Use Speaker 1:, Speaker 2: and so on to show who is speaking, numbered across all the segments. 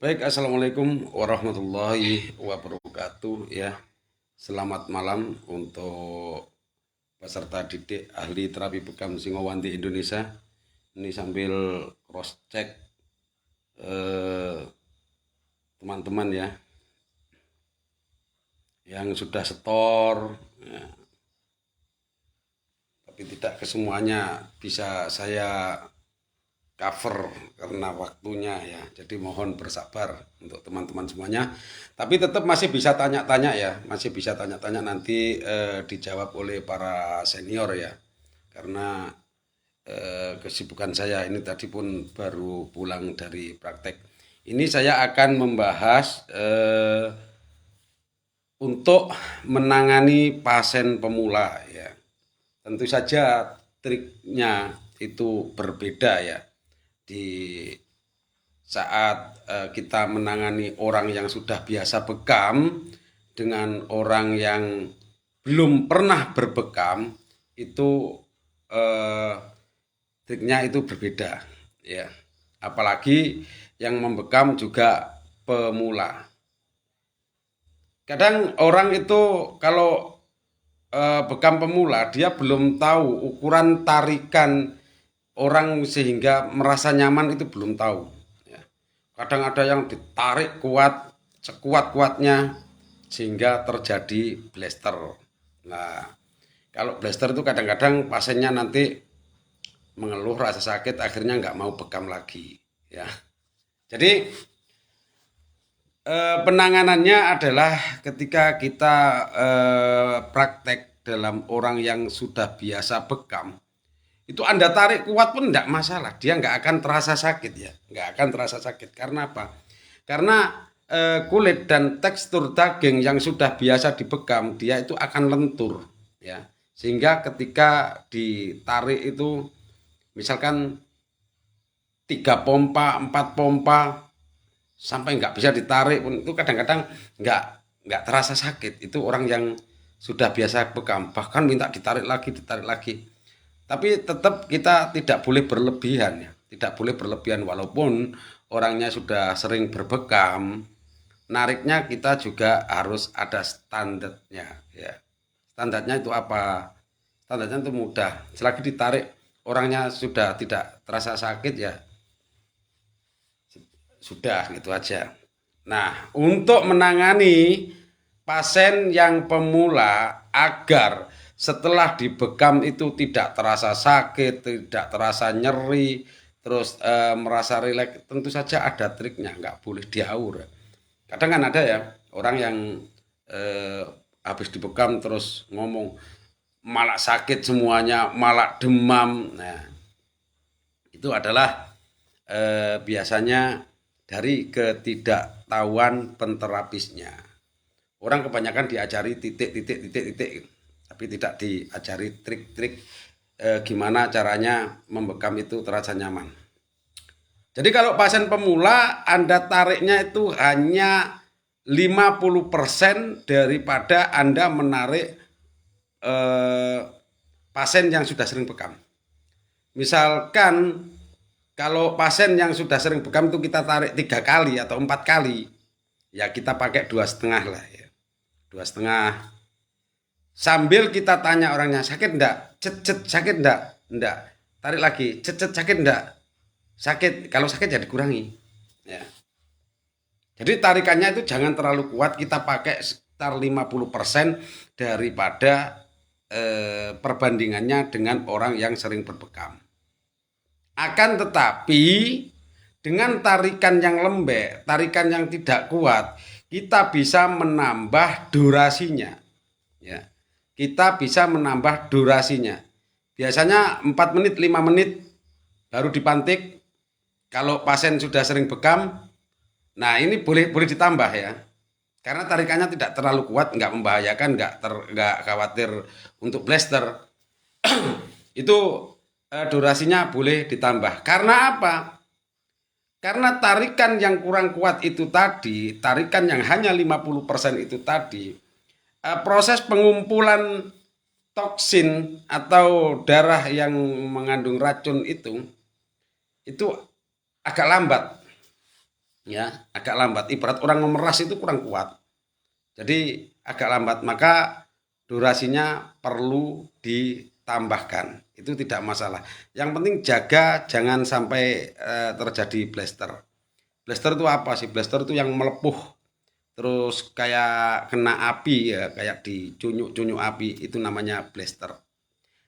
Speaker 1: Baik, assalamualaikum warahmatullahi wabarakatuh. Ya, selamat malam untuk peserta didik ahli terapi bekam Singowanti Indonesia. Ini sambil cross check eh, teman-teman ya yang sudah setor, ya, tapi tidak kesemuanya bisa saya cover karena waktunya ya. Jadi mohon bersabar untuk teman-teman semuanya. Tapi tetap masih bisa tanya-tanya ya, masih bisa tanya-tanya nanti dijawab oleh para senior ya. Karena kesibukan saya ini tadi pun baru pulang dari praktek. Ini saya akan membahas untuk menangani pasien pemula ya. Tentu saja triknya itu berbeda ya. Di saat kita menangani orang yang sudah biasa bekam dengan orang yang belum pernah berbekam itu eh, triknya itu berbeda ya. Apalagi yang membekam juga pemula. Kadang orang itu kalau bekam pemula dia belum tahu ukuran tarikan orang sehingga merasa nyaman itu belum tahu. Ya. Kadang ada yang ditarik kuat, sekuat-kuatnya sehingga terjadi blaster. Nah, kalau blaster itu kadang-kadang pasiennya nanti mengeluh rasa sakit, akhirnya nggak mau bekam lagi. Ya, jadi penanganannya adalah ketika kita praktek dalam orang yang sudah biasa bekam, itu Anda tarik kuat pun tidak masalah, dia nggak akan terasa sakit ya, nggak akan terasa sakit. Karena apa? Karena kulit dan tekstur daging yang sudah biasa dibekam dia itu akan lentur ya, sehingga ketika ditarik itu misalkan 3 pompa 4 pompa sampai nggak bisa ditarik pun itu kadang-kadang nggak nggak terasa sakit. Itu orang yang sudah biasa bekam, bahkan minta ditarik lagi. Tapi tetap kita tidak boleh berlebihan ya, tidak boleh berlebihan walaupun orangnya sudah sering berbekam, nariknya kita juga harus ada standarnya ya. Standarnya itu apa? Standarnya itu mudah. Selagi ditarik orangnya sudah tidak terasa sakit ya sudah gitu aja. Nah, untuk menangani pasien yang pemula agar setelah dibekam itu tidak terasa sakit, tidak terasa nyeri, terus merasa rileks, tentu saja ada triknya, nggak boleh diaur. Kadang kan ada ya orang yang eh, habis dibekam terus ngomong malah sakit semuanya, malah demam. Nah, itu adalah biasanya dari ketidaktahuan penterapisnya. Orang kebanyakan diajari titik titik titik titik, tapi tidak diajari trik-trik gimana caranya membekam itu terasa nyaman. Jadi kalau pasien pemula Anda tariknya itu hanya 50% daripada Anda menarik eh, pasien yang sudah sering bekam. Misalkan kalau pasien yang sudah sering bekam itu kita tarik 3 kali atau 4 kali, ya kita pakai 2,5 lah ya, 2,5. Sambil kita tanya orangnya sakit enggak, cet cet sakit enggak, tarik lagi, cet cet sakit enggak, sakit. Kalau sakit ya dikurangi. Ya. Jadi tarikannya itu jangan terlalu kuat, kita pakai sekitar 50% daripada perbandingannya dengan orang yang sering berbekam. Akan tetapi dengan tarikan yang lembek, tarikan yang tidak kuat, kita bisa menambah durasinya. Ya. Kita bisa menambah durasinya. Biasanya 4 menit, 5 menit baru dipantik. Kalau pasien sudah sering bekam, nah ini boleh boleh ditambah ya. Karena tarikannya tidak terlalu kuat, nggak membahayakan, nggak khawatir untuk blaster. Itu durasinya boleh ditambah. Karena apa? Karena tarikan yang kurang kuat itu tadi, tarikan yang hanya 50% itu tadi, proses pengumpulan toksin atau darah yang mengandung racun itu agak lambat. ya, agak lambat. Ibarat orang memeras itu kurang kuat. Jadi agak lambat, maka durasinya perlu ditambahkan. Itu tidak masalah. Yang penting jaga jangan sampai terjadi blaster. Blaster itu apa sih? Blaster itu yang melepuh terus kayak kena api ya, kayak dicunyuk-cunyuk api, itu namanya blaster.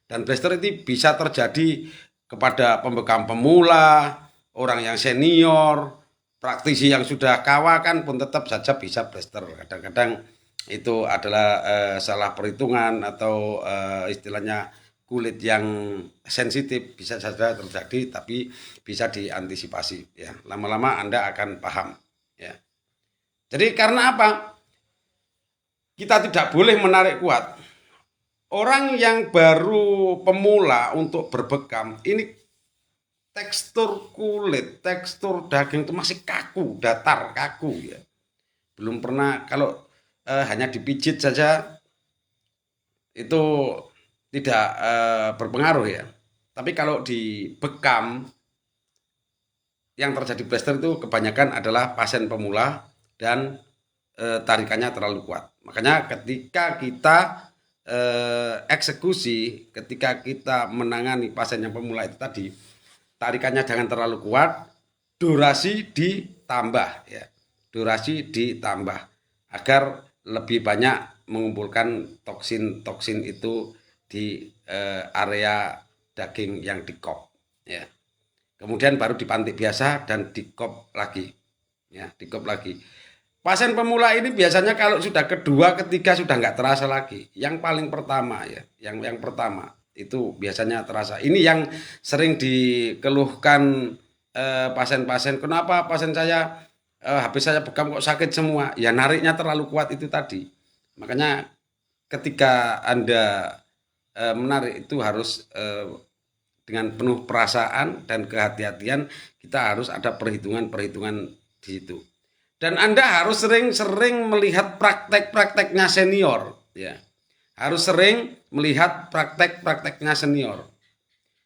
Speaker 1: Dan blaster itu bisa terjadi kepada pembekam pemula, orang yang senior, praktisi yang sudah kawakan pun tetap saja bisa blaster. Kadang-kadang itu adalah salah perhitungan atau istilahnya kulit yang sensitif, bisa saja terjadi, tapi bisa diantisipasi ya. Lama-lama Anda akan paham ya. Jadi karena apa? Kita tidak boleh menarik kuat. Orang yang baru pemula untuk berbekam, ini tekstur kulit, tekstur daging itu masih kaku, datar, kaku ya. Belum pernah, kalau hanya dipijit saja itu tidak berpengaruh ya. Tapi kalau dibekam, yang terjadi blaster itu kebanyakan adalah pasien pemula dan tarikannya terlalu kuat. Makanya ketika kita eksekusi, ketika kita menangani pasien yang pemula itu tadi, tarikannya jangan terlalu kuat, durasi ditambah ya. Durasi ditambah agar lebih banyak mengumpulkan toksin-toksin itu di area daging yang dikop ya. Kemudian baru dipantik biasa dan dikop lagi ya, dikop lagi. Pasien pemula ini biasanya kalau sudah kedua, ketiga sudah nggak terasa lagi. Yang paling pertama ya, yang pertama itu biasanya terasa. Ini yang sering dikeluhkan pasien-pasien. Kenapa pasien saya habis saya bekam kok sakit semua? Ya nariknya terlalu kuat itu tadi. Makanya ketika Anda menarik itu harus dengan penuh perasaan dan kehati-hatian. Kita harus ada perhitungan-perhitungan di situ. Dan Anda harus sering-sering melihat praktek-prakteknya senior ya. Harus sering melihat praktek-prakteknya senior.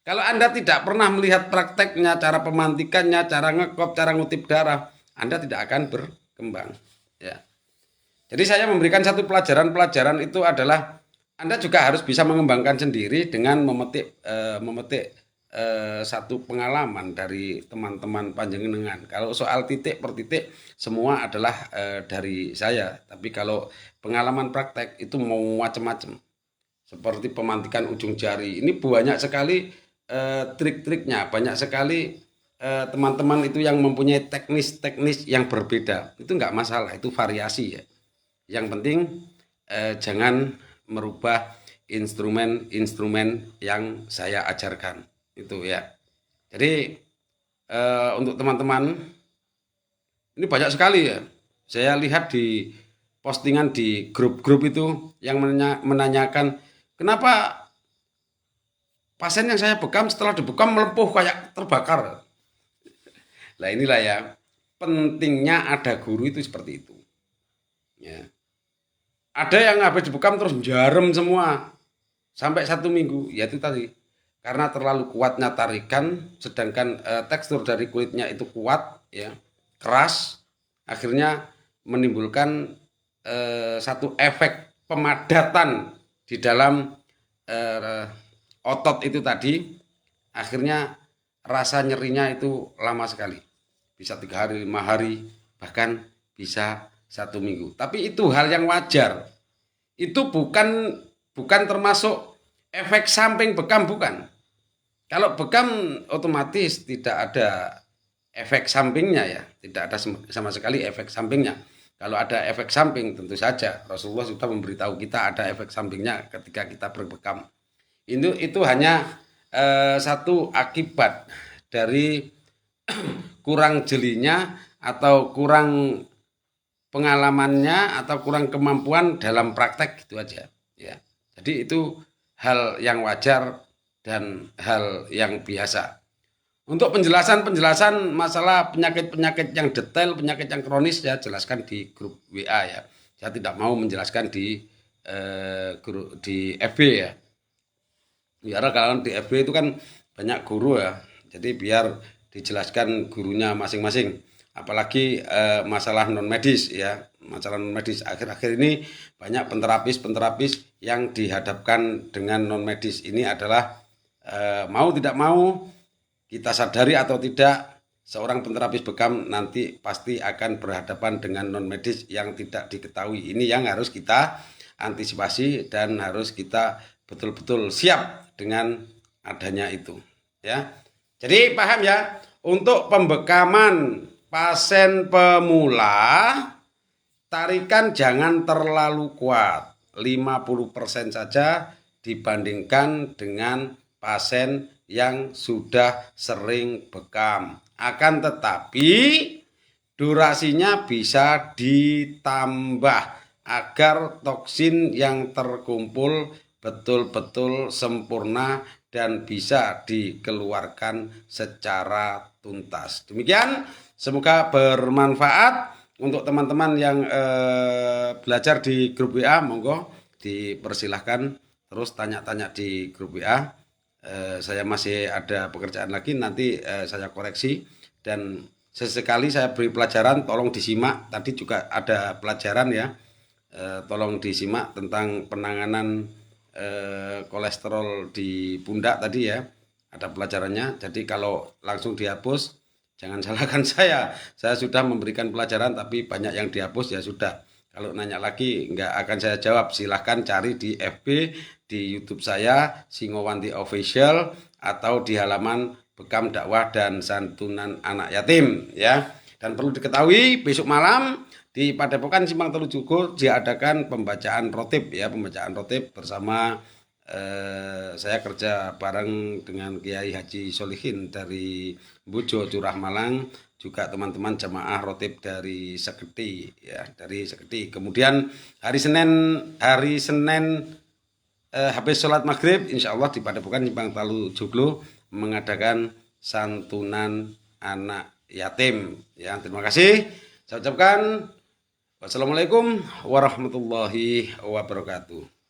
Speaker 1: Kalau Anda tidak pernah melihat prakteknya, cara pemantikannya, cara ngekop, cara ngutip darah, Anda tidak akan berkembang ya. Jadi saya memberikan satu pelajaran itu adalah Anda juga harus bisa mengembangkan sendiri dengan memetik satu pengalaman dari teman-teman panjenengan. Kalau soal titik per titik semua adalah dari saya, tapi kalau pengalaman praktek itu mau macam-macam. Seperti pemantikan ujung jari. Ini banyak sekali trik-triknya, banyak sekali teman-teman itu yang mempunyai teknis-teknis yang berbeda. Itu enggak masalah, itu variasi ya. Yang penting jangan merubah instrumen-instrumen yang saya ajarkan. Itu ya. Jadi untuk teman-teman ini banyak sekali ya. Saya lihat di postingan di grup-grup itu yang menanyakan kenapa pasien yang saya bekam setelah dibekam melepuh kayak terbakar. Nah inilah ya, pentingnya ada guru itu seperti itu. Ya. Ada yang habis dibekam terus jarum semua sampai 1 minggu, ya itu tadi. Karena terlalu kuatnya tarikan, sedangkan tekstur dari kulitnya itu kuat, ya, keras, akhirnya menimbulkan satu efek pemadatan di dalam otot itu tadi, akhirnya rasa nyerinya itu lama sekali, bisa 3 hari, 5 hari, bahkan bisa 1 minggu. Tapi itu hal yang wajar. Itu bukan termasuk efek samping bekam, bukan. Kalau bekam otomatis tidak ada efek sampingnya ya, tidak ada sama sekali efek sampingnya. Kalau ada efek samping tentu saja Rasulullah sudah memberitahu kita ada efek sampingnya ketika kita berbekam. Itu hanya satu akibat dari kurang jelinya atau kurang pengalamannya atau kurang kemampuan dalam praktek gitu aja ya. Jadi itu hal yang wajar dan hal yang biasa. Untuk penjelasan masalah penyakit-penyakit yang detail, penyakit yang kronis saya jelaskan di grup WA ya. Saya tidak mau menjelaskan di FB ya. Biar kalau di FB itu kan banyak guru ya. Jadi biar dijelaskan gurunya masing-masing. apalagi masalah non medis ya, masalah non medis akhir-akhir ini banyak penterapis yang dihadapkan dengan non medis ini adalah mau tidak mau kita sadari atau tidak, seorang penterapis bekam nanti pasti akan berhadapan dengan non medis yang tidak diketahui. Ini yang harus kita antisipasi dan harus kita betul-betul siap dengan adanya itu ya. Jadi paham ya, untuk pembekaman pasien pemula tarikan jangan terlalu kuat, 50% saja dibandingkan dengan pasien yang sudah sering bekam. Akan tetapi durasinya bisa ditambah agar toksin yang terkumpul betul-betul sempurna dan bisa dikeluarkan secara tuntas. Demikian, semoga bermanfaat untuk teman-teman yang belajar di grup WA. Monggo dipersilahkan terus tanya-tanya di grup WA. Saya masih ada pekerjaan lagi, nanti saya koreksi, dan sesekali saya beri pelajaran, tolong disimak. Tadi juga ada pelajaran ya, tolong disimak tentang penanganan kolesterol di pundak tadi ya, ada pelajarannya. Jadi kalau langsung dihapus jangan salahkan saya sudah memberikan pelajaran tapi banyak yang dihapus, ya sudah. Kalau nanya lagi nggak akan saya jawab, silahkan cari di FB, di YouTube saya Singowanti Official, atau di halaman Bekam Dakwah dan Santunan Anak Yatim ya. Dan perlu diketahui, besok malam di Padepokan Simpang Telu Jugo diadakan pembacaan rotib ya, pembacaan rotib bersama saya kerja bareng dengan Kiai Haji Solihin dari Bojo Curah Malang, juga teman-teman jamaah rotib dari Seketi ya, dari Seketi. Kemudian hari Senin habis sholat maghrib insya Allah di Padepokan Simpang Telu Jugo mengadakan santunan anak yatim ya. Terima kasih saya ucapkan. Wassalamualaikum warahmatullahi wabarakatuh.